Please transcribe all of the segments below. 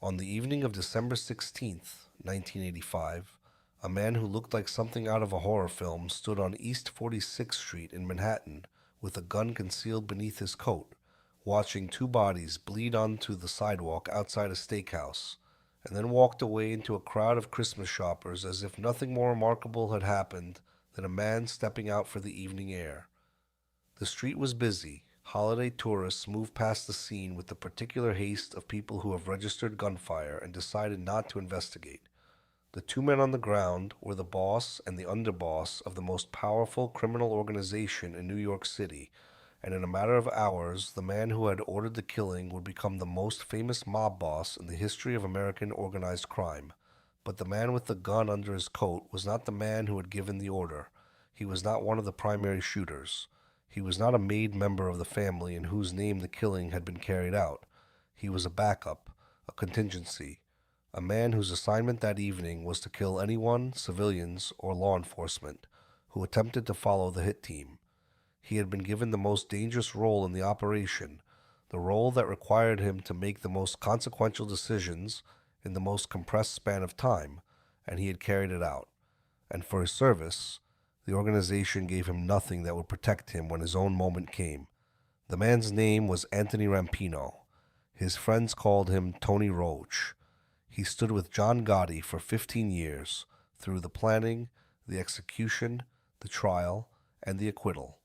On the evening of December 16th, 1985, a man who looked like something out of a horror film stood on East 46th Street in Manhattan with a gun concealed beneath his coat, watching two bodies bleed onto the sidewalk outside a steakhouse, and then walked away into a crowd of Christmas shoppers as if nothing more remarkable had happened than a man stepping out for the evening air. The street was busy. Holiday tourists moved past the scene with the particular haste of people who have registered gunfire and decided not to investigate. The two men on the ground were the boss and the underboss of the most powerful criminal organization in New York City, and in a matter of hours, the man who had ordered the killing would become the most famous mob boss in the history of American organized crime. But the man with the gun under his coat was not the man who had given the order. He was not one of the primary shooters. He was not a made member of the family in whose name the killing had been carried out. He was a backup, a contingency, a man whose assignment that evening was to kill anyone, civilians or law enforcement, who attempted to follow the hit team. He had been given the most dangerous role in the operation, the role that required him to make the most consequential decisions in the most compressed span of time, and he had carried it out. And for his service, the organization gave him nothing that would protect him when his own moment came. The man's name was Anthony Rampino. His friends called him Tony Roach. He stood with John Gotti for 15 years, through the planning, the execution, the trial, and the acquittal.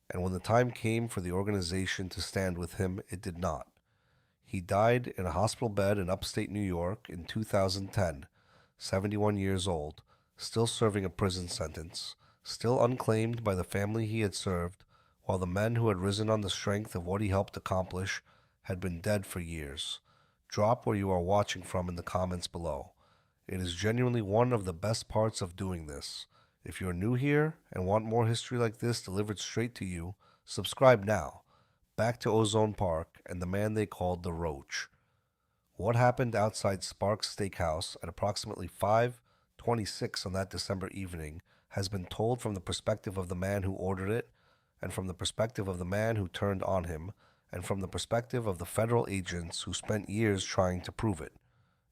And when the time came for the organization to stand with him, it did not. He died in a hospital bed in upstate New York in 2010, 71 years old, still serving a prison sentence, still unclaimed by the family he had served, while the men who had risen on the strength of what he helped accomplish had been dead for years. Drop where you are watching from in the comments below. It is genuinely one of the best parts of doing this. If you're new here and want more history like this delivered straight to you, subscribe now. Back to Ozone Park and the man they called the Roach. What happened outside Sparks Steakhouse at approximately 5:26 on that December evening has been told from the perspective of the man who ordered it, and from the perspective of the man who turned on him, and from the perspective of the federal agents who spent years trying to prove it.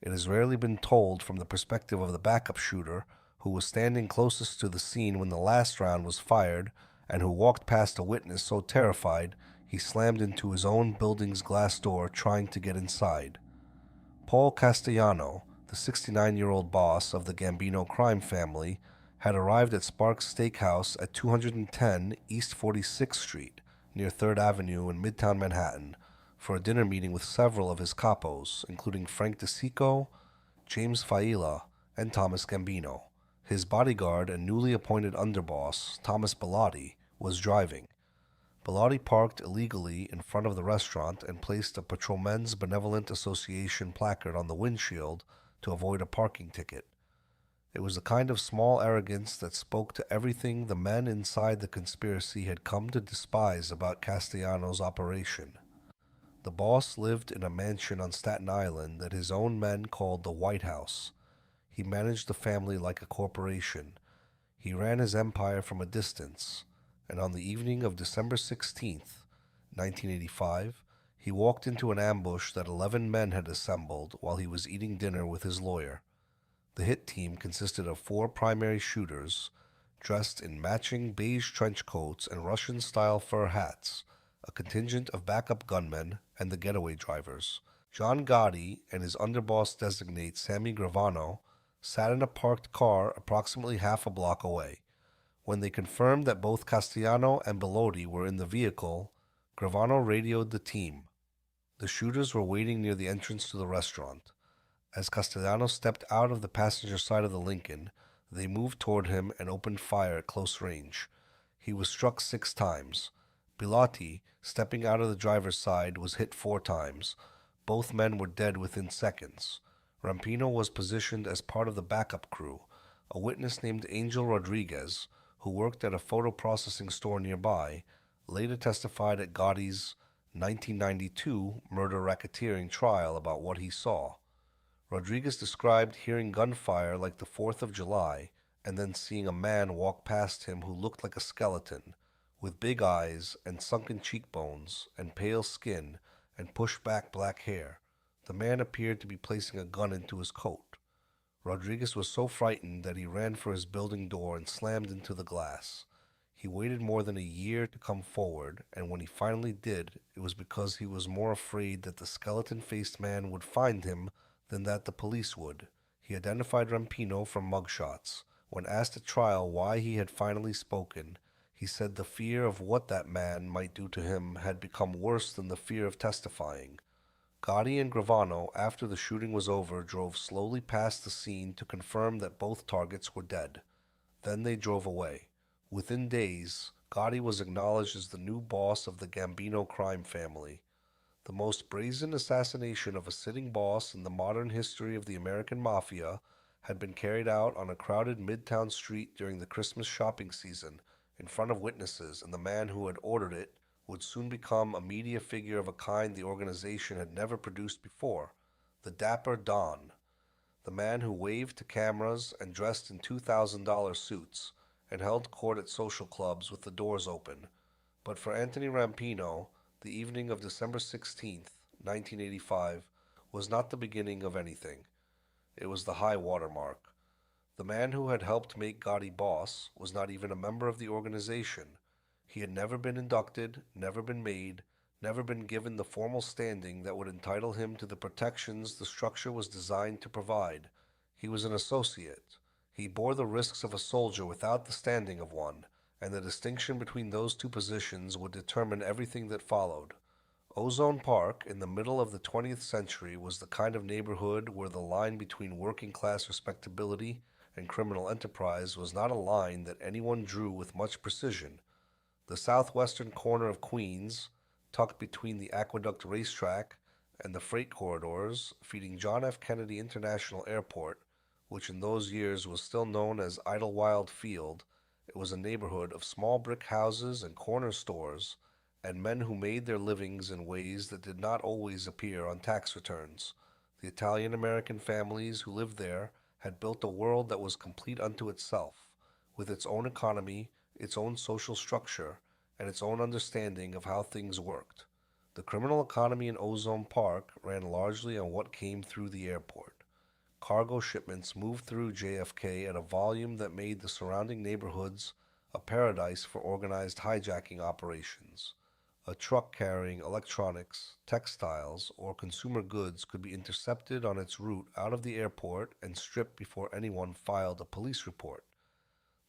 It has rarely been told from the perspective of the backup shooter who was standing closest to the scene when the last round was fired and who walked past a witness so terrified he slammed into his own building's glass door trying to get inside. Paul Castellano, the 69-year-old boss of the Gambino crime family, had arrived at Sparks Steakhouse at 210 East 46th Street, near 3rd Avenue in Midtown Manhattan, for a dinner meeting with several of his capos, including Frank DeSico, James Failla, and Thomas Gambino. His bodyguard and newly appointed underboss, Thomas Bellotti, was driving. Bellotti parked illegally in front of the restaurant and placed a Patrolmen's Benevolent Association placard on the windshield to avoid a parking ticket. It was the kind of small arrogance that spoke to everything the men inside the conspiracy had come to despise about Castellano's operation. The boss lived in a mansion on Staten Island that his own men called the White House. He managed the family like a corporation. He ran his empire from a distance, and on the evening of December 16th, 1985, he walked into an ambush that 11 men had assembled while he was eating dinner with his lawyer. The hit team consisted of 4 primary shooters, dressed in matching beige trench coats and Russian-style fur hats, a contingent of backup gunmen, and the getaway drivers. John Gotti and his underboss-designate Sammy Gravano sat in a parked car approximately half a block away. When they confirmed that both Castellano and Bellotti were in the vehicle, Gravano radioed the team. The shooters were waiting near the entrance to the restaurant. As Castellano stepped out of the passenger side of the Lincoln, they moved toward him and opened fire at close range. He was struck 6 times. Bellotti, stepping out of the driver's side, was hit 4 times. Both men were dead within seconds. Rampino was positioned as part of the backup crew. A witness named Angelo Rodriguez, who worked at a photo processing store nearby, later testified at Gotti's 1992 murder racketeering trial about what he saw. Rodriguez described hearing gunfire like the 4th of July and then seeing a man walk past him who looked like a skeleton, with big eyes and sunken cheekbones and pale skin and pushed back black hair. The man appeared to be placing a gun into his coat. Rodriguez was so frightened that he ran for his building door and slammed into the glass. He waited more than a year to come forward, and when he finally did, it was because he was more afraid that the skeleton-faced man would find him than that the police would. He identified Rampino from mugshots. When asked at trial why he had finally spoken, he said the fear of what that man might do to him had become worse than the fear of testifying. Gotti and Gravano, after the shooting was over, drove slowly past the scene to confirm that both targets were dead. Then they drove away. Within days, Gotti was acknowledged as the new boss of the Gambino crime family. The most brazen assassination of a sitting boss in the modern history of the American Mafia had been carried out on a crowded Midtown street during the Christmas shopping season in front of witnesses, and the man who had ordered it would soon become a media figure of a kind the organization had never produced before, the Dapper Don, the man who waved to cameras and dressed in $2,000 suits and held court at social clubs with the doors open. But for Anthony Rampino, the evening of December 16th, 1985, was not the beginning of anything. It was the high water mark. The man who had helped make Gotti boss was not even a member of the organization. He had never been inducted, never been made, never been given the formal standing that would entitle him to the protections the structure was designed to provide. He was an associate. He bore the risks of a soldier without the standing of one, and the distinction between those two positions would determine everything that followed. Ozone Park, in the middle of the 20th century, was the kind of neighborhood where the line between working-class respectability and criminal enterprise was not a line that anyone drew with much precision. The southwestern corner of Queens, tucked between the Aqueduct Racetrack and the freight corridors feeding John F. Kennedy International Airport, which in those years was still known as Idlewild Field, it was a neighborhood of small brick houses and corner stores, and men who made their livings in ways that did not always appear on tax returns. The Italian-American families who lived there had built a world that was complete unto itself, with its own economy, its own social structure, and its own understanding of how things worked. The criminal economy in Ozone Park ran largely on what came through the airport. Cargo shipments moved through JFK at a volume that made the surrounding neighborhoods a paradise for organized hijacking operations. A truck carrying electronics, textiles, or consumer goods could be intercepted on its route out of the airport and stripped before anyone filed a police report.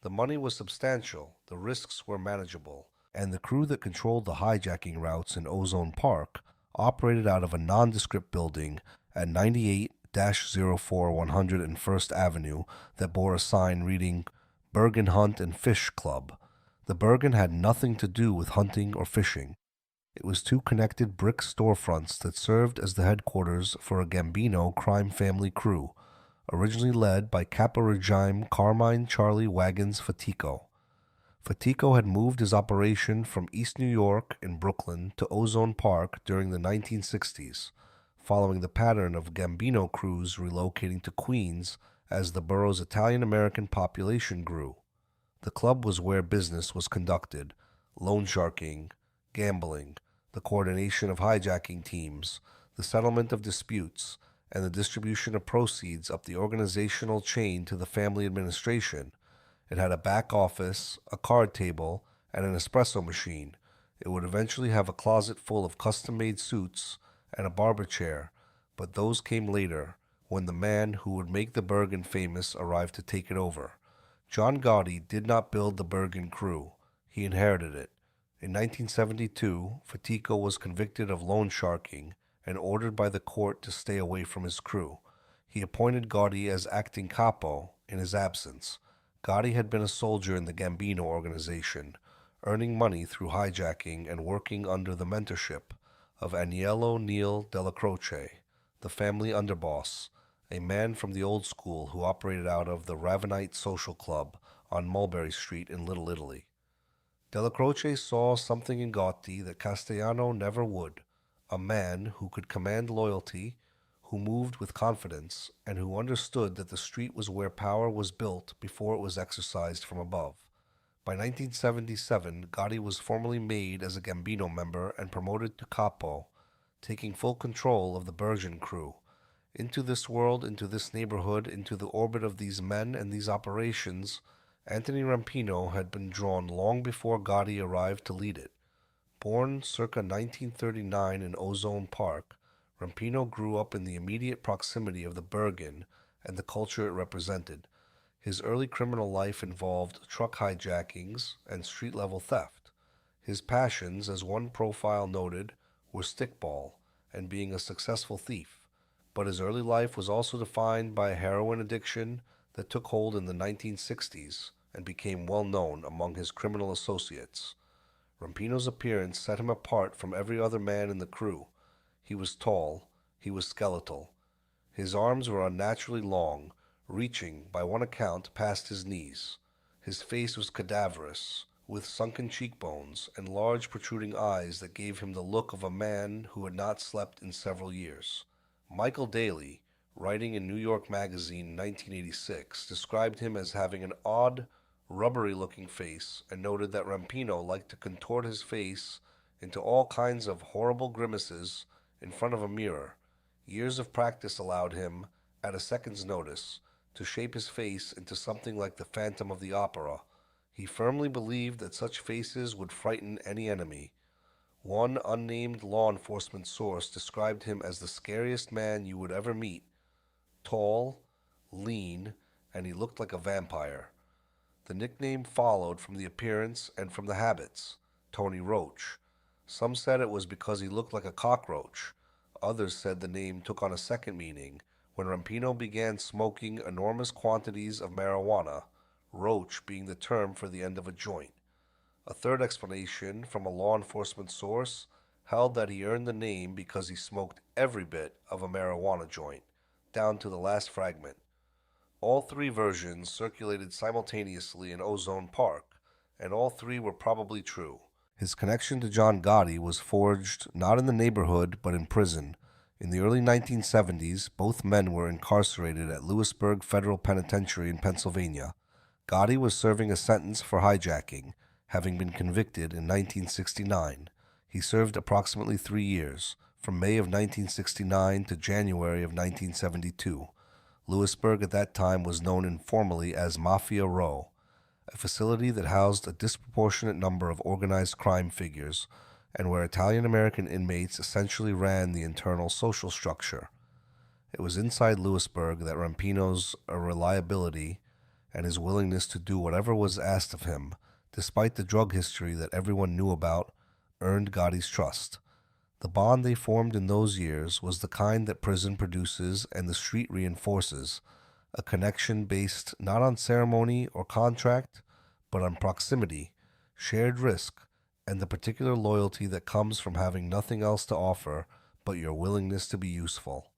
The money was substantial, the risks were manageable, and the crew that controlled the hijacking routes in Ozone Park operated out of a nondescript building at 98-04 101st Avenue that bore a sign reading Bergin Hunt and Fish Club. The Bergin had nothing to do with hunting or fishing. It was two connected brick storefronts that served as the headquarters for a Gambino crime family crew, originally led by Capo Regime Carmine Charlie Wagons Fatico. Fatico had moved his operation from East New York in Brooklyn to Ozone Park during the 1960s, following the pattern of Gambino crews relocating to Queens as the borough's Italian-American population grew. The club was where business was conducted, loan sharking, gambling, the coordination of hijacking teams, the settlement of disputes, and the distribution of proceeds up the organizational chain to the family administration. It had a back office, a card table, and an espresso machine. It would eventually have a closet full of custom-made suits and a barber chair, but those came later, when the man who would make the Bergin famous arrived to take it over. John Gotti did not build the Bergin crew. He inherited it. In 1972, Fatico was convicted of loan sharking and ordered by the court to stay away from his crew. He appointed Gotti as acting capo in his absence. Gotti had been a soldier in the Gambino organization, earning money through hijacking and working under the mentorship of Agnello Neil Della Croce, the family underboss, a man from the old school who operated out of the Ravenite Social Club on Mulberry Street in Little Italy. Della Croce saw something in Gotti that Castellano never would, a man who could command loyalty, who moved with confidence, and who understood that the street was where power was built before it was exercised from above. By 1977, Gotti was formally made as a Gambino member and promoted to capo. taking full control of the Bergin crew. Into this world, into this neighborhood, into the orbit of these men and these operations, Anthony Rampino had been drawn long before Gotti arrived to lead it. Born circa 1939 in Ozone Park, Rampino grew up in the immediate proximity of the Bergin and the culture it represented. His early criminal life involved truck hijackings and street-level theft. His passions, as one profile noted, were stickball and being a successful thief. But his early life was also defined by a heroin addiction that took hold in the 1960s and became well known among his criminal associates. Rampino's appearance set him apart from every other man in the crew. He was tall, he was skeletal. His arms were unnaturally long, reaching, by one account, past his knees. His face was cadaverous, with sunken cheekbones and large protruding eyes that gave him the look of a man who had not slept in several years. Michael Daly, writing in New York Magazine in 1986, described him as having an odd, rubbery-looking face and noted that Rampino liked to contort his face into all kinds of horrible grimaces in front of a mirror. Years of practice allowed him, at a second's notice, to shape his face into something like the Phantom of the Opera. He firmly believed that such faces would frighten any enemy. One unnamed law enforcement source described him as the scariest man you would ever meet. Tall, lean, and he looked like a vampire. The nickname followed from the appearance and from the habits. Tony Roach. Some said it was because he looked like a cockroach. Others said the name took on a second meaning when Rampino began smoking enormous quantities of marijuana, roach being the term for the end of a joint. A third explanation from a law enforcement source held that he earned the name because he smoked every bit of a marijuana joint, down to the last fragment. All three versions circulated simultaneously in Ozone Park, and all three were probably true. His connection to John Gotti was forged not in the neighborhood but in prison. In the early 1970s, both men were incarcerated at Lewisburg Federal Penitentiary in Pennsylvania. Gotti was serving a sentence for hijacking, having been convicted in 1969. He served approximately 3 years, from May of 1969 to January of 1972. Lewisburg at that time was known informally as Mafia Row, a facility that housed a disproportionate number of organized crime figures and where Italian-American inmates essentially ran the internal social structure. It was inside Lewisburg that Rampino's reliability and his willingness to do whatever was asked of him, despite the drug history that everyone knew about, earned Gotti's trust. The bond they formed in those years was the kind that prison produces and the street reinforces, a connection based not on ceremony or contract, but on proximity, shared risk, and the particular loyalty that comes from having nothing else to offer but your willingness to be useful.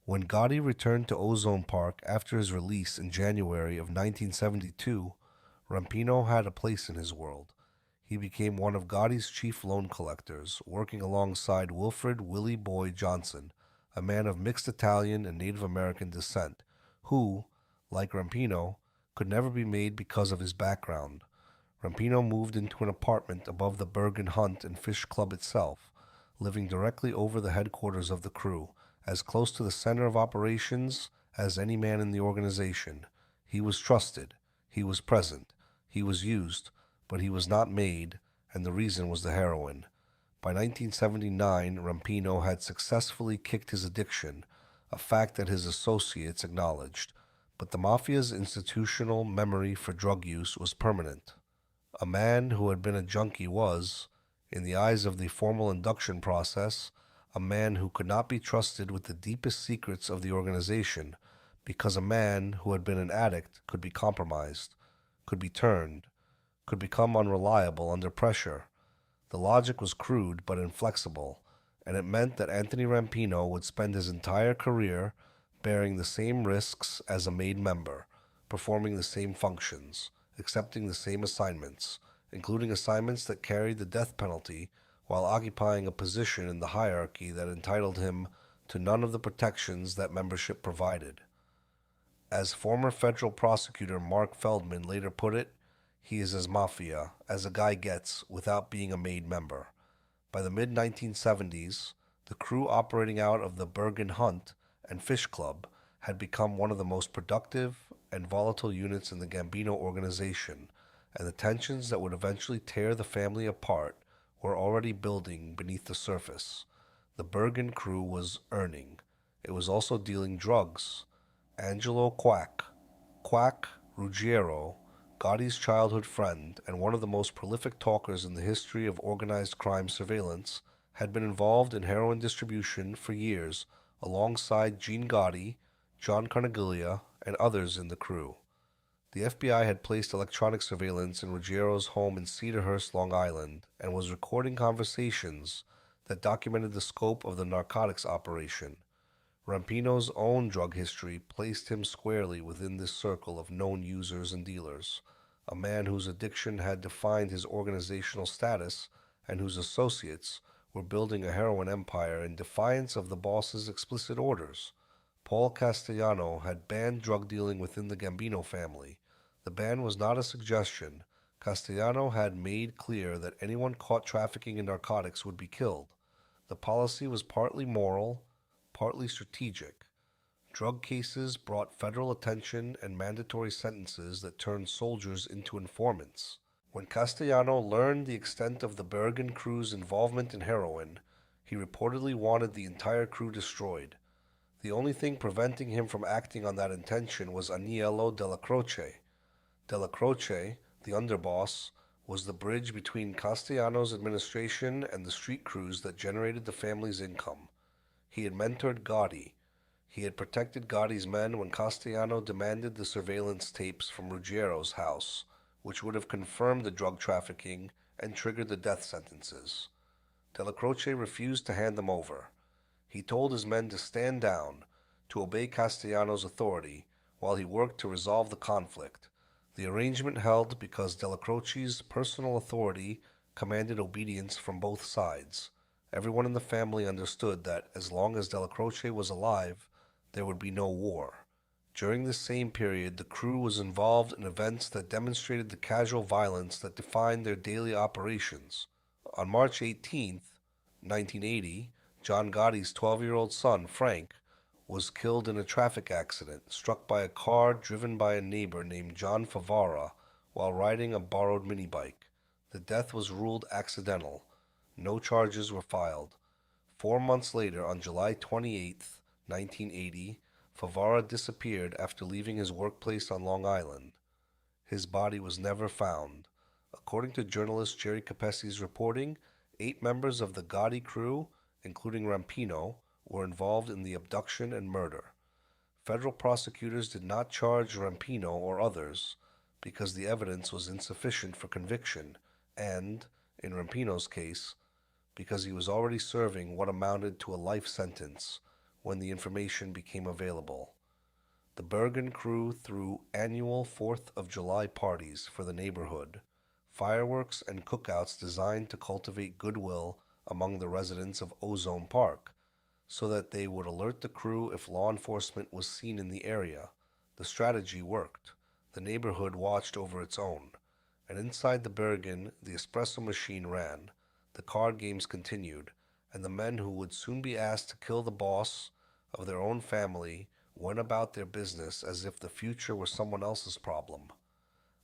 When Gotti returned to Ozone Park after his release in January of 1972, Rampino had a place in his world. He became one of Gotti's chief loan collectors, working alongside Wilfred Willie Boy Johnson, a man of mixed Italian and Native American descent, who, like Rampino, could never be made because of his background. Rampino moved into an apartment above the Bergin Hunt and Fish Club itself, living directly over the headquarters of the crew, as close to the center of operations as any man in the organization. He was trusted, he was present, he was used, but he was not made, and the reason was the heroin. By 1979, Rampino had successfully kicked his addiction, a fact that his associates acknowledged, but the Mafia's institutional memory for drug use was permanent. A man who had been a junkie was, in the eyes of the formal induction process, a man who could not be trusted with the deepest secrets of the organization, because a man who had been an addict could be compromised, could be turned, could become unreliable under pressure. The logic was crude but inflexible, and it meant that Anthony Rampino would spend his entire career bearing the same risks as a made member, performing the same functions, accepting the same assignments, including assignments that carried the death penalty, while occupying a position in the hierarchy that entitled him to none of the protections that membership provided. As former federal prosecutor Mark Feldman later put it, he is as mafia as a guy gets without being a made member. By the mid-1970s, The crew operating out of the Bergin Hunt and Fish Club had become one of the most productive and volatile units in the Gambino organization, and the tensions that would eventually tear the family apart were already building beneath the surface. The Bergin crew was earning. It was also dealing drugs. Angelo Quack Ruggiero, Gotti's childhood friend and one of the most prolific talkers in the history of organized crime surveillance, had been involved in heroin distribution for years alongside Gene Gotti, John Carneglia, and others in the crew. The FBI had placed electronic surveillance in Ruggiero's home in Cedarhurst, Long Island, and was recording conversations that documented the scope of the narcotics operation. Rampino's own drug history placed him squarely within this circle of known users and dealers, a man whose addiction had defined his organizational status and whose associates were building a heroin empire in defiance of the boss's explicit orders. Paul Castellano had banned drug dealing within the Gambino family. The ban was not a suggestion. Castellano had made clear that anyone caught trafficking in narcotics would be killed. The policy was partly moral, partly strategic. Drug cases brought federal attention and mandatory sentences that turned soldiers into informants. When Castellano learned the extent of the Bergin crew's involvement in heroin, he reportedly wanted the entire crew destroyed. The only thing preventing him from acting on that intention was Agnello Della Croce. Della Croce, the underboss, was the bridge between Castellano's administration and the street crews that generated the family's income. He had mentored Gotti. He had protected Gotti's men when Castellano demanded the surveillance tapes from Ruggiero's house, which would have confirmed the drug trafficking and triggered the death sentences. Della Croce refused to hand them over. He told his men to stand down, to obey Castellano's authority, while he worked to resolve the conflict. The arrangement held because Della Croce's personal authority commanded obedience from both sides. Everyone in the family understood that as long as Della Croce was alive, there would be no war. During this same period, the crew was involved in events that demonstrated the casual violence that defined their daily operations. On March 18, 1980, John Gotti's 12-year-old son, Frank, was killed in a traffic accident, struck by a car driven by a neighbor named John Favara while riding a borrowed minibike. The death was ruled accidental. No charges were filed. 4 months later, on July 28, 1980, Favara disappeared after leaving his workplace on Long Island. His body was never found. According to journalist Jerry Capessi's reporting, 8 members of the Gotti crew, including Rampino, were involved in the abduction and murder. Federal prosecutors did not charge Rampino or others because the evidence was insufficient for conviction and, in Rampino's case, because he was already serving what amounted to a life sentence when the information became available. The Bergin crew threw annual 4th of July parties for the neighborhood, fireworks and cookouts designed to cultivate goodwill among the residents of Ozone Park, so that they would alert the crew if law enforcement was seen in the area. The strategy worked. The neighborhood watched over its own, and inside the Bergin, the espresso machine ran, the card games continued, and the men who would soon be asked to kill the boss of their own family went about their business as if the future were someone else's problem.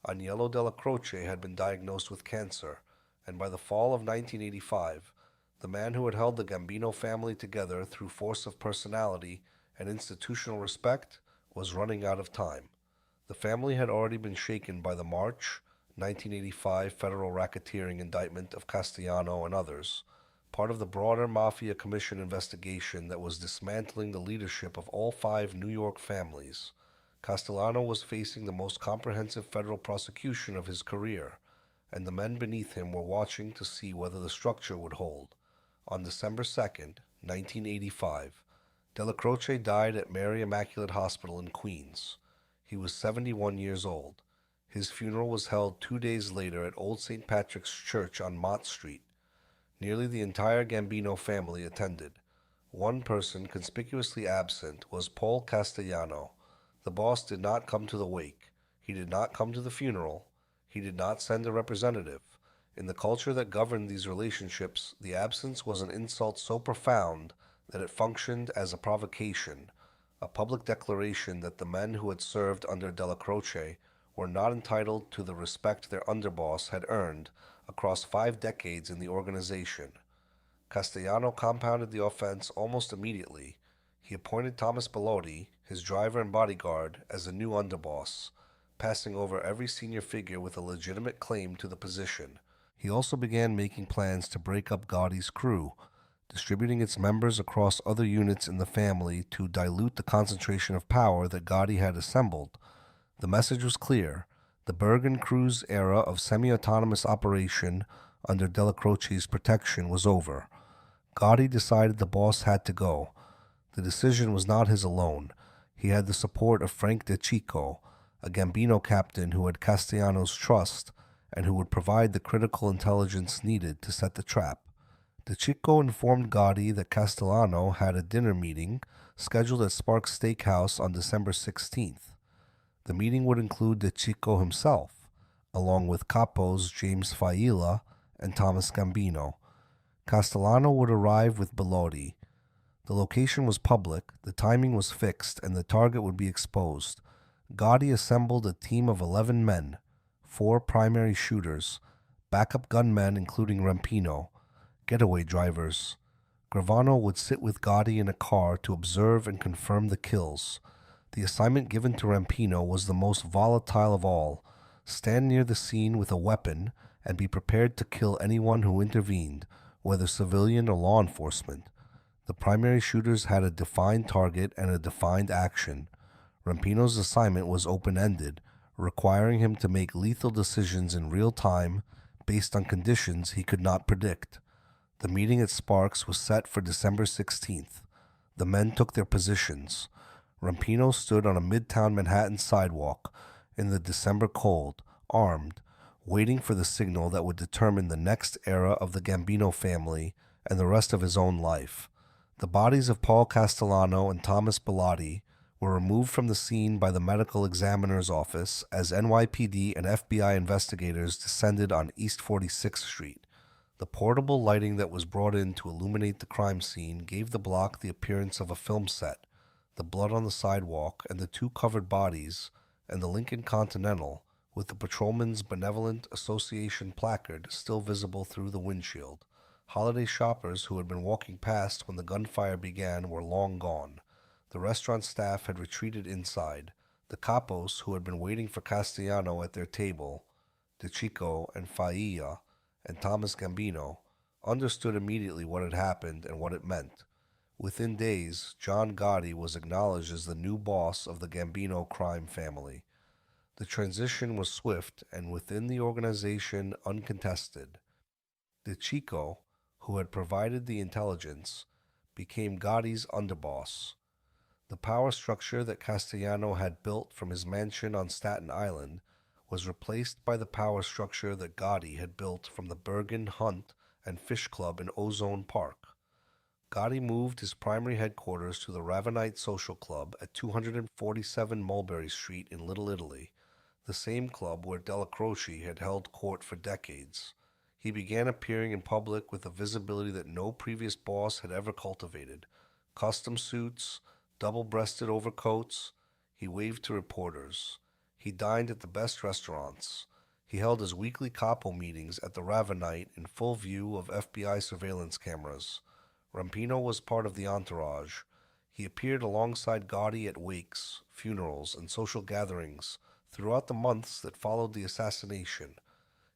Agnello Della Croce had been diagnosed with cancer, and by the fall of 1985, the man who had held the Gambino family together through force of personality and institutional respect was running out of time. The family had already been shaken by the March 1985 federal racketeering indictment of Castellano and others, part of the broader Mafia Commission investigation that was dismantling the leadership of all 5 New York families. Castellano was facing the most comprehensive federal prosecution of his career, and the men beneath him were watching to see whether the structure would hold. On December 2nd, 1985, Della Croce died at Mary Immaculate Hospital in Queens. He was 71 years old. His funeral was held 2 days later at Old St. Patrick's Church on Mott Street. Nearly the entire Gambino family attended. One person conspicuously absent was Paul Castellano. The boss did not come to the wake. He did not come to the funeral. He did not send a representative. In the culture that governed these relationships, the absence was an insult so profound that it functioned as a provocation, a public declaration that the men who had served under Della Croce were not entitled to the respect their underboss had earned across 5 decades in the organization. Castellano compounded the offense almost immediately. He appointed Thomas Bellotti, his driver and bodyguard, as the new underboss, passing over every senior figure with a legitimate claim to the position. He also began making plans to break up Gotti's crew, distributing its members across other units in the family to dilute the concentration of power that Gotti had assembled. The message was clear. The Bergin crew's era of semi-autonomous operation under Della Croce's protection was over. Gotti decided the boss had to go. The decision was not his alone. He had the support of Frank De Chico, a Gambino captain who had Castellano's trust and who would provide the critical intelligence needed to set the trap. De Chico informed Gotti that Castellano had a dinner meeting scheduled at Sparks Steakhouse on December 16th. The meeting would include De Chico himself, along with capos James Failla and Thomas Gambino. Castellano would arrive with Bellotti. The location was public, the timing was fixed, and the target would be exposed. Gotti assembled a team of 11 men, 4 primary shooters, backup gunmen including Rampino, getaway drivers. Gravano would sit with Gotti in a car to observe and confirm the kills. The assignment given to Rampino was the most volatile of all. Stand near the scene with a weapon and be prepared to kill anyone who intervened, whether civilian or law enforcement. The primary shooters had a defined target and a defined action. Rampino's assignment was open-ended, requiring him to make lethal decisions in real time based on conditions he could not predict. The meeting at Sparks was set for December 16th. The men took their positions. Rampino stood on a Midtown Manhattan sidewalk in the December cold, armed, waiting for the signal that would determine the next era of the Gambino family and the rest of his own life. The bodies of Paul Castellano and Thomas Bellotti were removed from the scene by the medical examiner's office as NYPD and FBI investigators descended on East 46th Street. The portable lighting that was brought in to illuminate the crime scene gave the block the appearance of a film set. The blood on the sidewalk and the 2 covered bodies, and the Lincoln Continental, with the Patrolmen's Benevolent Association placard still visible through the windshield. Holiday shoppers who had been walking past when the gunfire began were long gone. The restaurant staff had retreated inside. The capos who had been waiting for Castellano at their table, De Chico and Failla and Thomas Gambino, understood immediately what had happened and what it meant. Within days, John Gotti was acknowledged as the new boss of the Gambino crime family. The transition was swift and within the organization uncontested. De Chico, who had provided the intelligence, became Gotti's underboss. The power structure that Castellano had built from his mansion on Staten Island was replaced by the power structure that Gotti had built from the Bergin Hunt and Fish Club in Ozone Park. Gotti moved his primary headquarters to the Ravenite Social Club at 247 Mulberry Street in Little Italy, the same club where Della Croce had held court for decades. He began appearing in public with a visibility that no previous boss had ever cultivated. Custom suits, double-breasted overcoats. He waved to reporters. He dined at the best restaurants. He held his weekly capo meetings at the Ravenite in full view of FBI surveillance cameras. Rampino was part of the entourage. He appeared alongside Gotti at wakes, funerals, and social gatherings throughout the months that followed the assassination.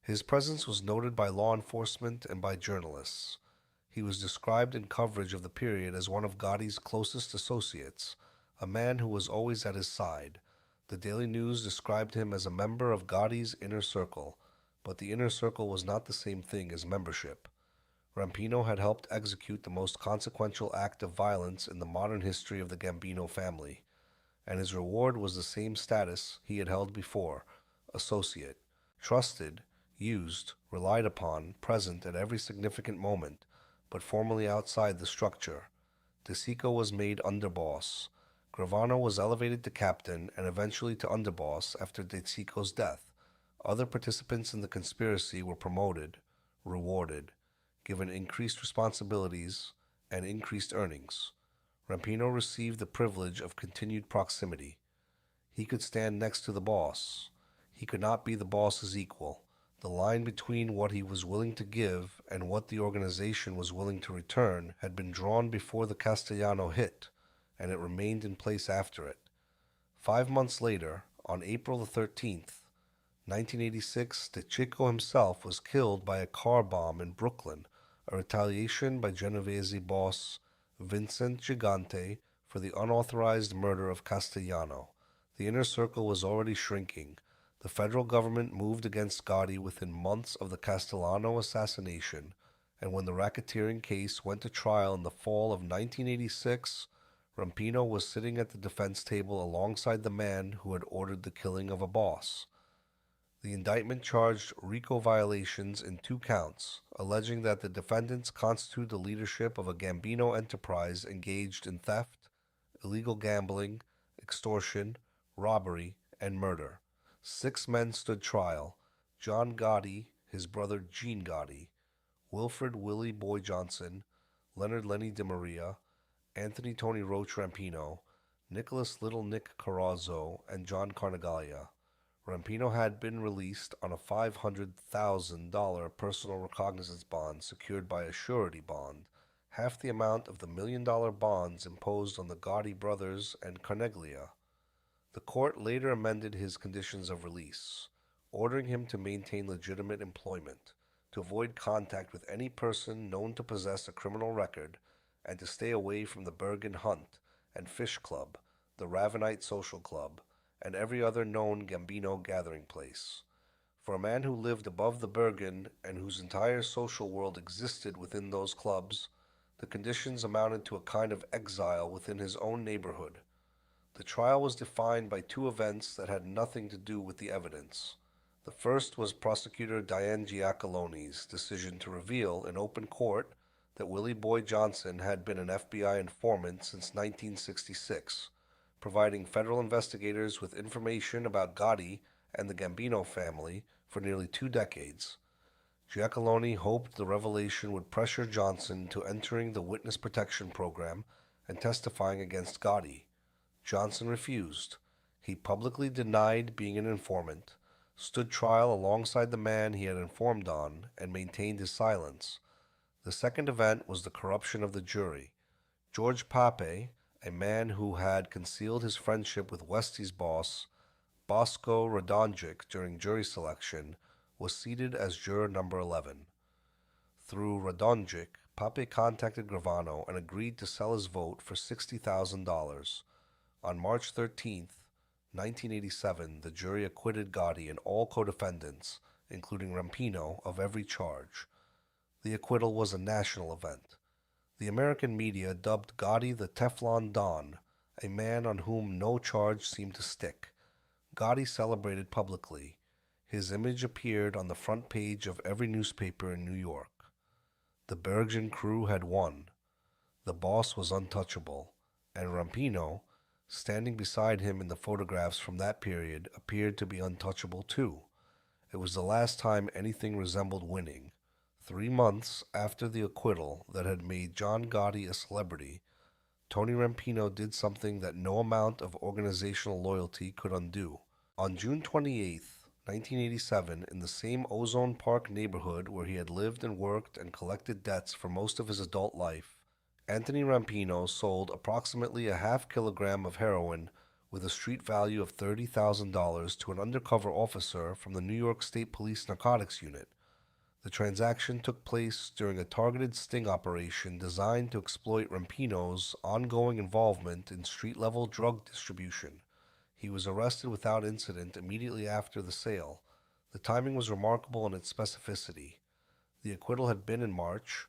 His presence was noted by law enforcement and by journalists. He was described in coverage of the period as one of Gotti's closest associates, a man who was always at his side. The Daily News described him as a member of Gotti's inner circle, but the inner circle was not the same thing as membership. Rampino had helped execute the most consequential act of violence in the modern history of the Gambino family, and his reward was the same status he had held before, associate, trusted, used, relied upon, present at every significant moment, but formally outside the structure. De Chico was made underboss. Gravano was elevated to captain and eventually to underboss after De Chico's death. Other participants in the conspiracy were promoted. rewarded, given increased responsibilities and increased earnings. Rampino received the privilege of continued proximity. He could stand next to the boss. He could not be the boss's equal. The line between what he was willing to give and what the organization was willing to return had been drawn before the Castellano hit, and it remained in place after it. 5 months later, on April the 13th, 1986, De Chico himself was killed by a car bomb in Brooklyn, a retaliation by Genovese boss Vincent Gigante for the unauthorized murder of Castellano. The inner circle was already shrinking. The federal government moved against Gotti within months of the Castellano assassination, and when the racketeering case went to trial in the fall of 1986, Rampino was sitting at the defense table alongside the man who had ordered the killing of a boss. The indictment charged RICO violations in 2 counts, alleging that the defendants constitute the leadership of a Gambino enterprise engaged in theft, illegal gambling, extortion, robbery, and murder. 6 men stood trial: John Gotti, his brother Gene Gotti, Wilfred Willie Boy Johnson, Leonard Lenny DeMaria, Anthony Tony Roach Rampino, Nicholas Little Nick Carrazzo, and John Carneglia. Rampino had been released on a $500,000 personal recognizance bond secured by a surety bond, half the amount of the $1 million bonds imposed on the Gotti brothers and Carneglia. The court later amended his conditions of release, ordering him to maintain legitimate employment, to avoid contact with any person known to possess a criminal record, and to stay away from the Bergin Hunt and Fish Club, the Ravenite Social Club, and every other known Gambino gathering place. For a man who lived above the Bergin and whose entire social world existed within those clubs, the conditions amounted to a kind of exile within his own neighborhood. The trial was defined by 2 events that had nothing to do with the evidence. The first was prosecutor Diane Giacaloni's decision to reveal in open court that Willie Boy Johnson had been an FBI informant since 1966, providing federal investigators with information about Gotti and the Gambino family for nearly 2 decades. Giacaloni hoped the revelation would pressure Johnson to entering the witness protection program and testifying against Gotti. Johnson refused. He publicly denied being an informant, stood trial alongside the man he had informed on, and maintained his silence. The second event was the corruption of the jury. George Pape, a man who had concealed his friendship with Westy's boss, Bosco Radonjic, during jury selection, was seated as juror number 11. Through Radonjic, Pape contacted Gravano and agreed to sell his vote for $60,000. On March 13, 1987, the jury acquitted Gotti and all co-defendants, including Rampino, of every charge. The acquittal was a national event. The American media dubbed Gotti the Teflon Don, a man on whom no charge seemed to stick. Gotti celebrated publicly. His image appeared on the front page of every newspaper in New York. The Bergin crew had won. The boss was untouchable, and Rampino, standing beside him in the photographs from that period, appeared to be untouchable too. It was the last time anything resembled winning. 3 months after the acquittal that had made John Gotti a celebrity, Tony Rampino did something that no amount of organizational loyalty could undo. On June 28, 1987, in the same Ozone Park neighborhood where he had lived and worked and collected debts for most of his adult life, Anthony Rampino sold approximately a half kilogram of heroin with a street value of $30,000 to an undercover officer from the New York State Police Narcotics Unit. The transaction took place during a targeted sting operation designed to exploit Rampino's ongoing involvement in street-level drug distribution. He was arrested without incident immediately after the sale. The timing was remarkable in its specificity. The acquittal had been in March.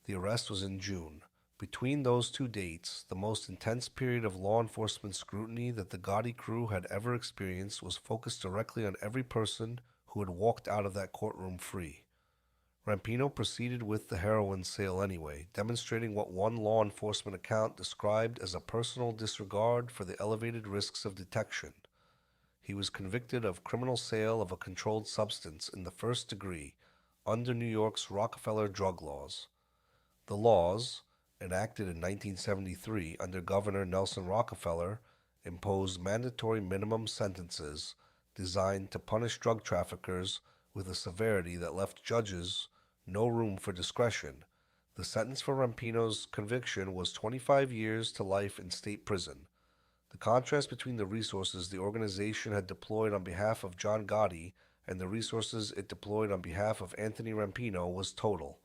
The arrest was in June. Between those 2 dates, the most intense period of law enforcement scrutiny that the Gotti crew had ever experienced was focused directly on every person who had walked out of that courtroom free. Rampino proceeded with the heroin sale anyway, demonstrating what one law enforcement account described as a personal disregard for the elevated risks of detection. He was convicted of criminal sale of a controlled substance in the first degree, under New York's Rockefeller drug laws. The laws, enacted in 1973 under Governor Nelson Rockefeller, imposed mandatory minimum sentences designed to punish drug traffickers with a severity that left judges no room for discretion. The sentence for Rampino's conviction was 25 years to life in state prison. The contrast between the resources the organization had deployed on behalf of John Gotti and the resources it deployed on behalf of Anthony Rampino was total.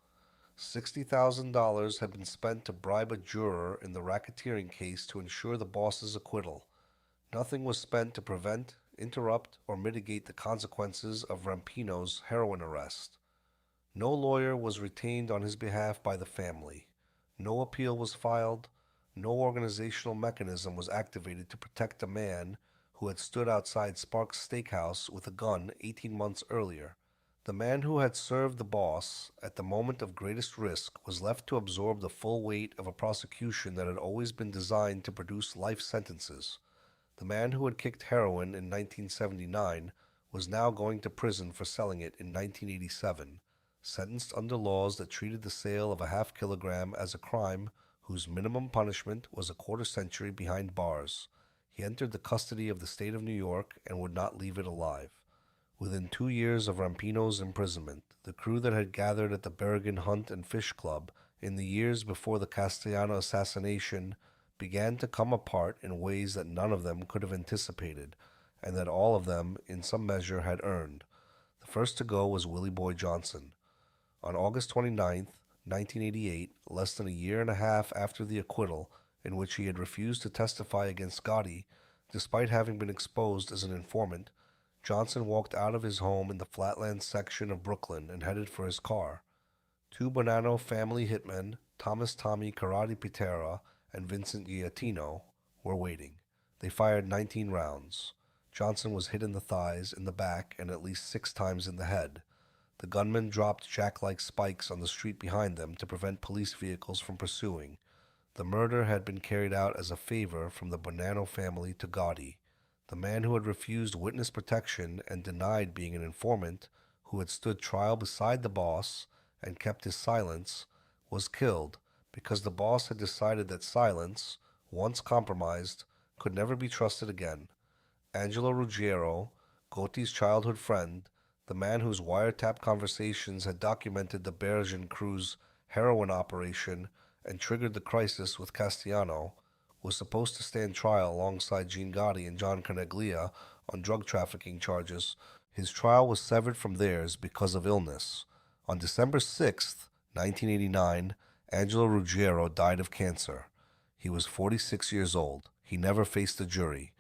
$60,000 had been spent to bribe a juror in the racketeering case to ensure the boss's acquittal. Nothing was spent to prevent, interrupt, or mitigate the consequences of Rampino's heroin arrest. No lawyer was retained on his behalf by the family. No appeal was filed. No organizational mechanism was activated to protect a man who had stood outside Sparks' Steakhouse with a gun 18 months earlier. The man who had served the boss at the moment of greatest risk was left to absorb the full weight of a prosecution that had always been designed to produce life sentences. The man who had kicked heroin in 1979 was now going to prison for selling it in 1987, sentenced under laws that treated the sale of a half kilogram as a crime whose minimum punishment was a quarter century behind bars. He entered the custody of the state of New York and would not leave it alive. Within 2 years of Rampino's imprisonment, the crew that had gathered at the Bergin Hunt and Fish Club in the years before the Castellano assassination began to come apart in ways that none of them could have anticipated, and that all of them, in some measure, had earned. The first to go was Willie Boy Johnson. On August 29, 1988, less than a year and a half after the acquittal, in which he had refused to testify against Gotti, despite having been exposed as an informant, Johnson walked out of his home in the Flatlands section of Brooklyn and headed for his car. Two Bonanno family hitmen, Thomas Tommy Karate Pitera and Vincent Giattino, were waiting. They fired 19 rounds. Johnson was hit in the thighs, in the back, and at least 6 times in the head. The gunmen dropped jack-like spikes on the street behind them to prevent police vehicles from pursuing. The murder had been carried out as a favor from the Bonanno family to Gotti. The man who had refused witness protection and denied being an informant, who had stood trial beside the boss and kept his silence, was killed because the boss had decided that silence, once compromised, could never be trusted again. Angelo Ruggiero, Gotti's childhood friend, the man whose wiretap conversations had documented the Bergin crew's heroin operation and triggered the crisis with Castellano, was supposed to stand trial alongside Gotti and John Carneglia on drug trafficking charges. His trial was severed from theirs because of illness. On December 6, 1989, Angelo Ruggiero died of cancer. He was 46 years old. He never faced a jury.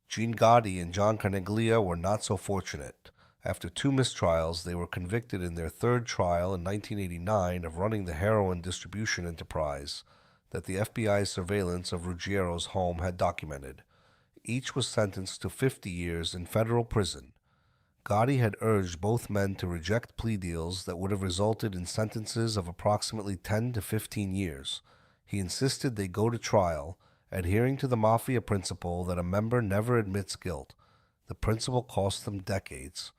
Gotti and John Carneglia were not so fortunate. After 2 mistrials, they were convicted in their third trial in 1989 of running the heroin distribution enterprise that the FBI's surveillance of Ruggiero's home had documented. Each was sentenced to 50 years in federal prison. Gotti had urged both men to reject plea deals that would have resulted in sentences of approximately 10 to 15 years. He insisted they go to trial, adhering to the Mafia principle that a member never admits guilt. The principle cost them decades.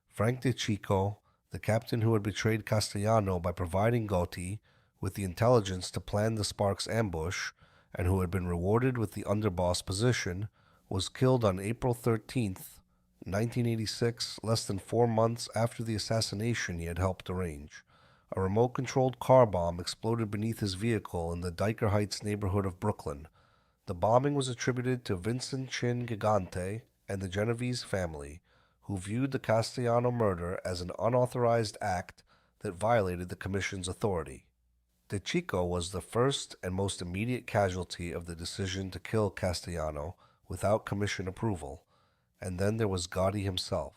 Frank DeCicco, the captain who had betrayed Castellano by providing Gotti with the intelligence to plan the Sparks ambush, and who had been rewarded with the underboss position, was killed on April 13, 1986, less than 4 months after the assassination he had helped arrange. A remote-controlled car bomb exploded beneath his vehicle in the Diker Heights neighborhood of Brooklyn. The bombing was attributed to Vincent Chin Gigante and the Genovese family, who viewed the Castellano murder as an unauthorized act that violated the commission's authority. DeCicco was the first and most immediate casualty of the decision to kill Castellano without commission approval, and then there was Gotti himself.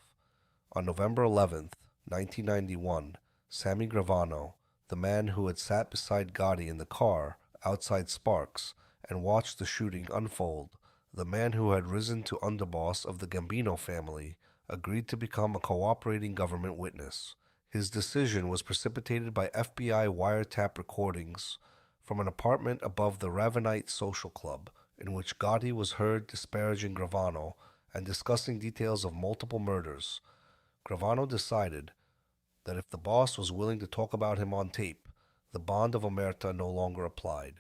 On November 11, 1991, Sammy Gravano, the man who had sat beside Gotti in the car outside Sparks and watched the shooting unfold, the man who had risen to underboss of the Gambino family, agreed to become a cooperating government witness. His decision was precipitated by FBI wiretap recordings from an apartment above the Ravenite Social Club, in which Gotti was heard disparaging Gravano and discussing details of multiple murders. Gravano decided, that if the boss was willing to talk about him on tape, the bond of omerta no longer applied.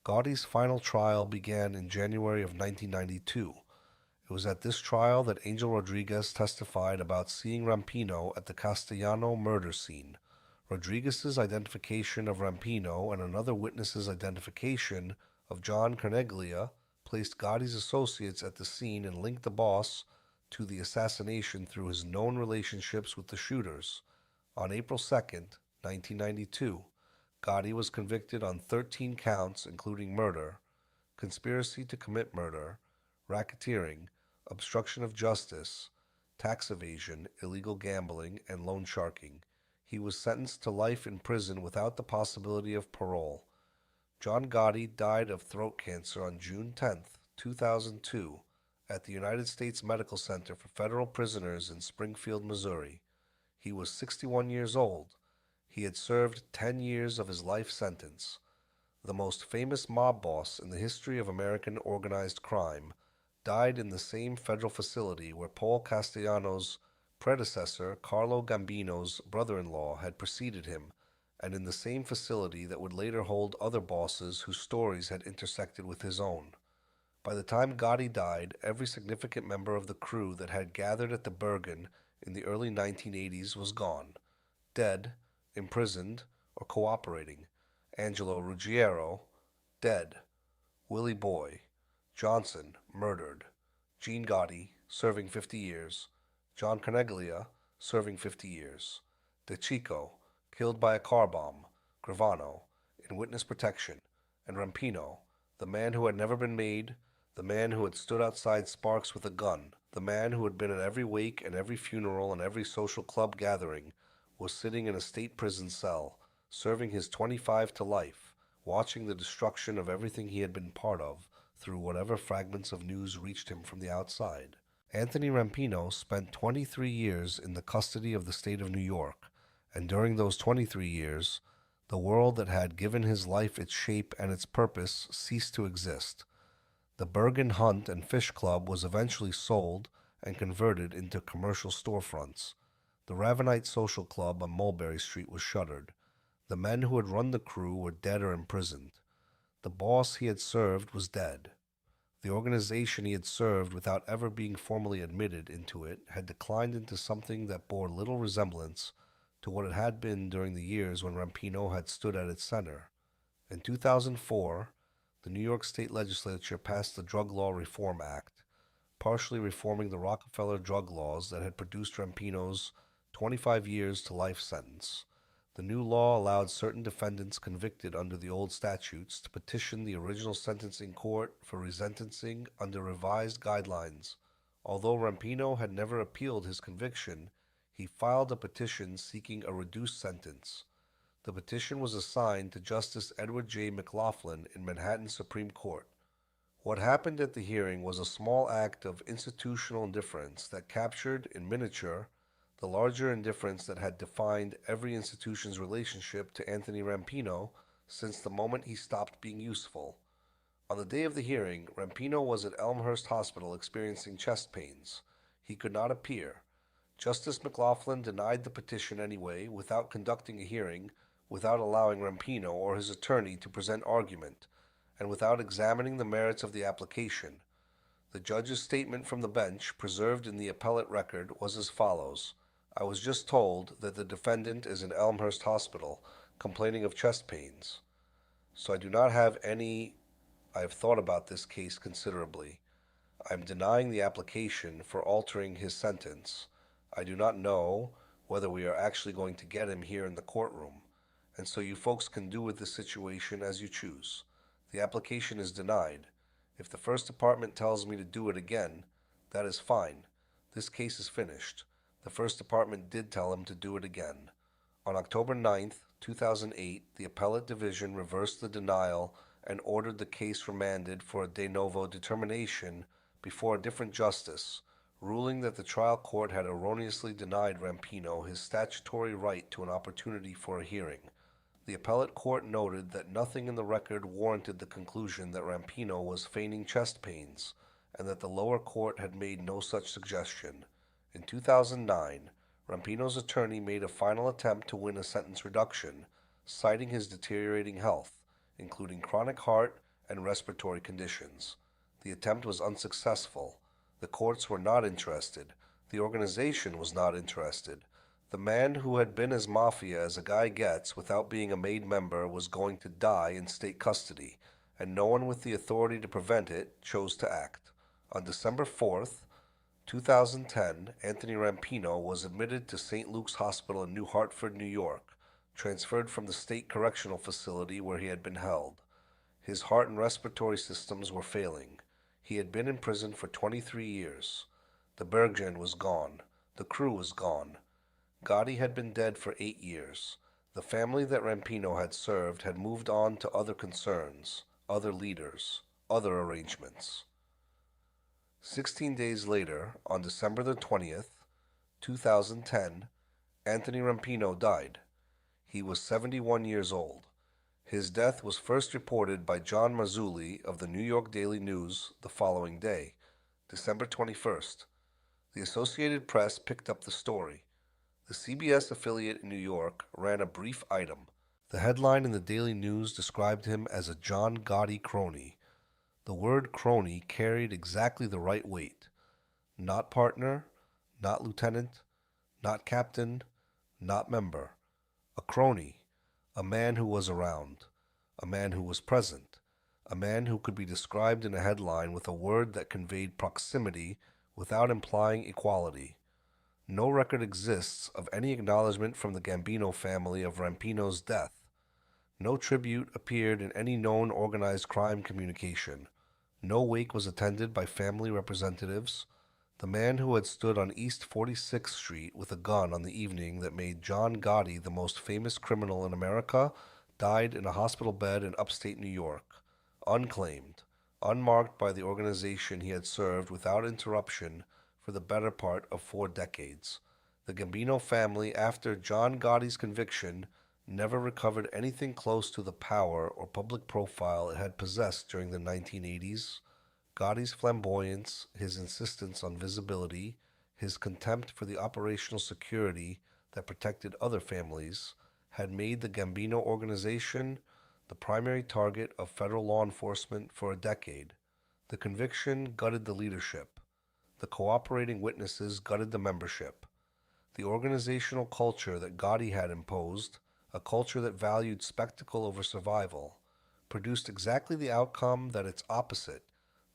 Gotti's final trial began in January of 1992. It was at this trial that Angel Rodriguez testified about seeing Rampino at the Castellano murder scene. Rodriguez's identification of Rampino and another witness's identification of John Carneglia placed Gotti's associates at the scene and linked the boss to the assassination through his known relationships with the shooters. On April 2nd, 1992, Gotti was convicted on 13 counts including murder, conspiracy to commit murder, racketeering, obstruction of justice, tax evasion, illegal gambling, and loan sharking. He was sentenced to life in prison without the possibility of parole. John Gotti died of throat cancer on June 10, 2002, at the United States Medical Center for Federal Prisoners in Springfield, Missouri. He was 61 years old. He had served 10 years of his life sentence. The most famous mob boss in the history of American organized crime died in the same federal facility where Paul Castellano's predecessor, Carlo Gambino's brother-in-law, had preceded him, and in the same facility that would later hold other bosses whose stories had intersected with his own. By the time Gotti died, every significant member of the crew that had gathered at the Bergin in the early 1980s was gone, dead, imprisoned, or cooperating. Angelo Ruggiero, dead. Willie Boy Johnson, murdered. Gene Gotti, serving 50 years. John Carneglia, serving 50 years. De Chico, killed by a car bomb. Gravano, in witness protection. And Rampino, the man who had never been made, the man who had stood outside Sparks with a gun, the man who had been at every wake and every funeral and every social club gathering, was sitting in a state prison cell, serving his 25 to life, watching the destruction of everything he had been part of through whatever fragments of news reached him from the outside. Anthony Rampino spent 23 years in the custody of the state of New York, and during those 23 years, the world that had given his life its shape and its purpose ceased to exist. The Bergin Hunt and Fish Club was eventually sold and converted into commercial storefronts. The Ravenite Social Club on Mulberry Street was shuttered. The men who had run the crew were dead or imprisoned. The boss he had served was dead. The organization he had served without ever being formally admitted into it had declined into something that bore little resemblance to what it had been during the years when Rampino had stood at its center. In 2004, the New York State Legislature passed the Drug Law Reform Act, partially reforming the Rockefeller drug laws that had produced Rampino's 25 years to life sentence. The new law allowed certain defendants convicted under the old statutes to petition the original sentencing court for resentencing under revised guidelines. Although Rampino had never appealed his conviction, he filed a petition seeking a reduced sentence. The petition was assigned to Justice Edward J. McLaughlin in Manhattan Supreme Court. What happened at the hearing was a small act of institutional indifference that captured, in miniature, the larger indifference that had defined every institution's relationship to Anthony Rampino since the moment he stopped being useful. On the day of the hearing, Rampino was at Elmhurst Hospital experiencing chest pains. He could not appear. Justice McLaughlin denied the petition anyway, without conducting a hearing, without allowing Rampino or his attorney to present argument, and without examining the merits of the application. The judge's statement from the bench, preserved in the appellate record, was as follows. I was just told that the defendant is in Elmhurst Hospital, complaining of chest pains. So I do not have any. I have thought about this case considerably. I am denying the application for altering his sentence. I do not know whether we are actually going to get him here in the courtroom, and so you folks can do with this situation as you choose. The application is denied. If the First Department tells me to do it again, that is fine. This case is finished. The First Department did tell him to do it again. On October 9th, 2008, the Appellate Division reversed the denial and ordered the case remanded for a de novo determination before a different justice, ruling that the trial court had erroneously denied Rampino his statutory right to an opportunity for a hearing. The appellate court noted that nothing in the record warranted the conclusion that Rampino was feigning chest pains, and that the lower court had made no such suggestion. In 2009, Rampino's attorney made a final attempt to win a sentence reduction, citing his deteriorating health, including chronic heart and respiratory conditions. The attempt was unsuccessful. The courts were not interested. The organization was not interested. The man who had been as mafia as a guy gets without being a made member was going to die in state custody, and no one with the authority to prevent it chose to act. On December 4th, 2010, Anthony Rampino was admitted to St. Luke's Hospital in New Hartford, New York, transferred from the state correctional facility where he had been held. His heart and respiratory systems were failing. He had been in prison for 23 years. The Bergin was gone. The crew was gone. Gotti had been dead for 8 years. The family that Rampino had served had moved on to other concerns, other leaders, other arrangements. 16 days later, on December the 20th, 2010, Anthony Rampino died. He was 71 years old. His death was first reported by John Mazzulli of the New York Daily News the following day, December 21st. The Associated Press picked up the story. The CBS affiliate in New York ran a brief item. The headline in the Daily News described him as a John Gotti crony. The word crony carried exactly the right weight. Not partner, not lieutenant, not captain, not member. A crony, a man who was around, a man who was present, a man who could be described in a headline with a word that conveyed proximity without implying equality. No record exists of any acknowledgement from the Gambino family of Rampino's death. No tribute appeared in any known organized crime communication. No wake was attended by family representatives. The man who had stood on East 46th Street with a gun on the evening that made John Gotti the most famous criminal in America died in a hospital bed in upstate New York, unclaimed, unmarked by the organization he had served without interruption for the better part of 4 decades. The Gambino family, after John Gotti's conviction, never recovered anything close to the power or public profile it had possessed during the 1980s. Gotti's flamboyance, his insistence on visibility, his contempt for the operational security that protected other families, had made the Gambino organization the primary target of federal law enforcement for a decade. The conviction gutted the leadership. The cooperating witnesses gutted the membership. The organizational culture that Gotti had imposed, a culture that valued spectacle over survival, produced exactly the outcome that its opposite,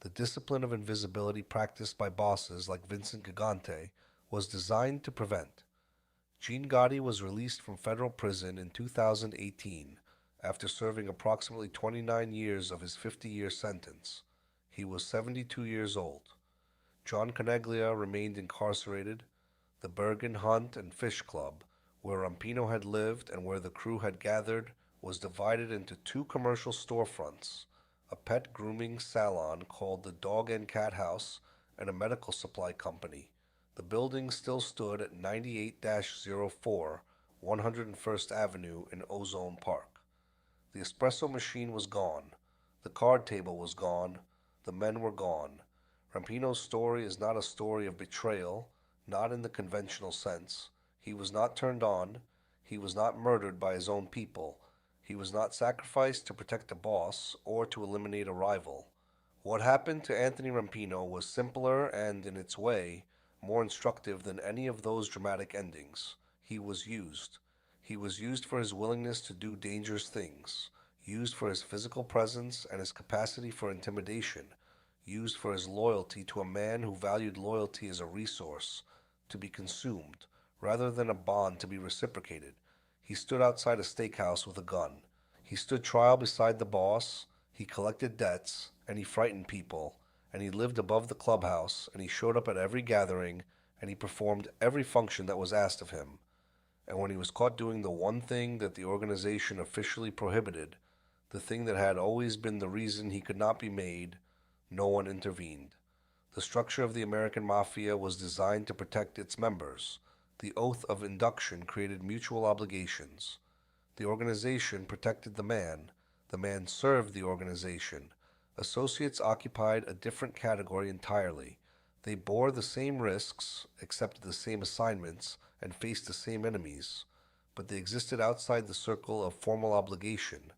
the discipline of invisibility practiced by bosses like Vincent Gigante, was designed to prevent. Gene Gotti was released from federal prison in 2018 after serving approximately 29 years of his 50-year sentence. He was 72 years old. John Carneglia remained incarcerated. The Bergin Hunt and Fish Club, where Rampino had lived and where the crew had gathered, was divided into 2 commercial storefronts, a pet grooming salon called the Dog and Cat House, and a medical supply company. The building still stood at 98-04, 101st Avenue in Ozone Park. The espresso machine was gone. The card table was gone. The men were gone. Rampino's story is not a story of betrayal, not in the conventional sense. He was not turned on. He was not murdered by his own people. He was not sacrificed to protect a boss or to eliminate a rival. What happened to Anthony Rampino was simpler and, in its way, more instructive than any of those dramatic endings. He was used. He was used for his willingness to do dangerous things, used for his physical presence and his capacity for intimidation, used for his loyalty to a man who valued loyalty as a resource, to be consumed, rather than a bond to be reciprocated. He stood outside a steakhouse with a gun. He stood trial beside the boss. He collected debts, and he frightened people, and he lived above the clubhouse, and he showed up at every gathering, and he performed every function that was asked of him. And when he was caught doing the one thing that the organization officially prohibited, the thing that had always been the reason he could not be made, no one intervened. The structure of the American Mafia was designed to protect its members. The oath of induction created mutual obligations. The organization protected the man. The man served the organization. Associates occupied a different category entirely. They bore the same risks, accepted the same assignments, and faced the same enemies, but they existed outside the circle of formal obligation.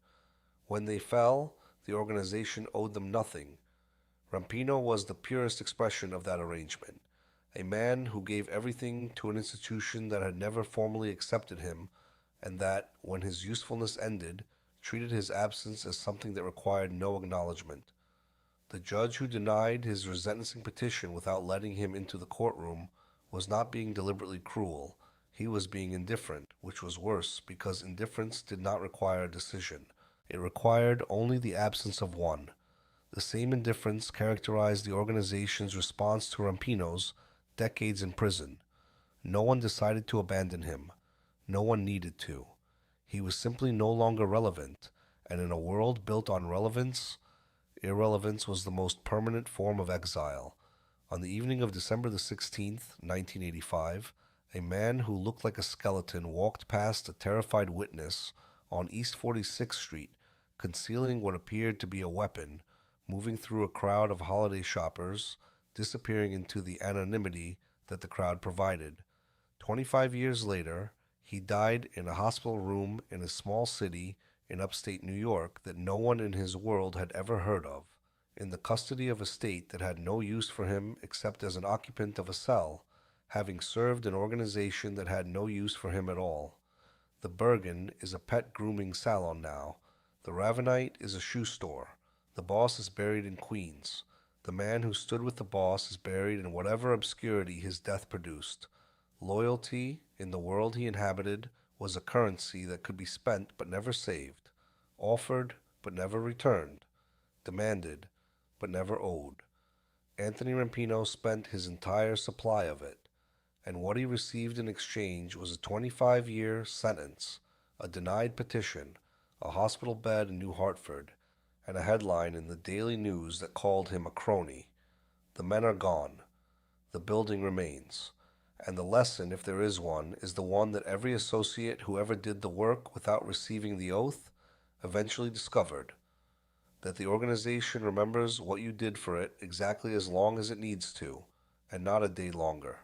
When they fell, the organization owed them nothing. Rampino was the purest expression of that arrangement, a man who gave everything to an institution that had never formally accepted him, and that, when his usefulness ended, treated his absence as something that required no acknowledgment. The judge who denied his resentencing petition without letting him into the courtroom was not being deliberately cruel. He was being indifferent, which was worse because indifference did not require a decision. It required only the absence of one. The same indifference characterized the organization's response to Rampino's decades in prison. No one decided to abandon him. No one needed to. He was simply no longer relevant, and in a world built on relevance, irrelevance was the most permanent form of exile. On the evening of December the 16th, 1985, a man who looked like a skeleton walked past a terrified witness on East 46th Street, concealing what appeared to be a weapon, moving through a crowd of holiday shoppers, disappearing into the anonymity that the crowd provided. 25 years later, he died in a hospital room in a small city in upstate New York that no one in his world had ever heard of, in the custody of a state that had no use for him except as an occupant of a cell, having served an organization that had no use for him at all. The Bergin is a pet grooming salon now. The Ravenite is a shoe store. The boss is buried in Queens. The man who stood with the boss is buried in whatever obscurity his death produced. Loyalty, in the world he inhabited, was a currency that could be spent but never saved, offered but never returned, demanded but never owed. Anthony Rampino spent his entire supply of it, and what he received in exchange was a 25-year sentence, a denied petition, a hospital bed in New Hartford, and a headline in the Daily News that called him a crony. The men are gone. The building remains. And the lesson, if there is one, is the one that every associate who ever did the work without receiving the oath eventually discovered, that the organization remembers what you did for it exactly as long as it needs to, and not a day longer.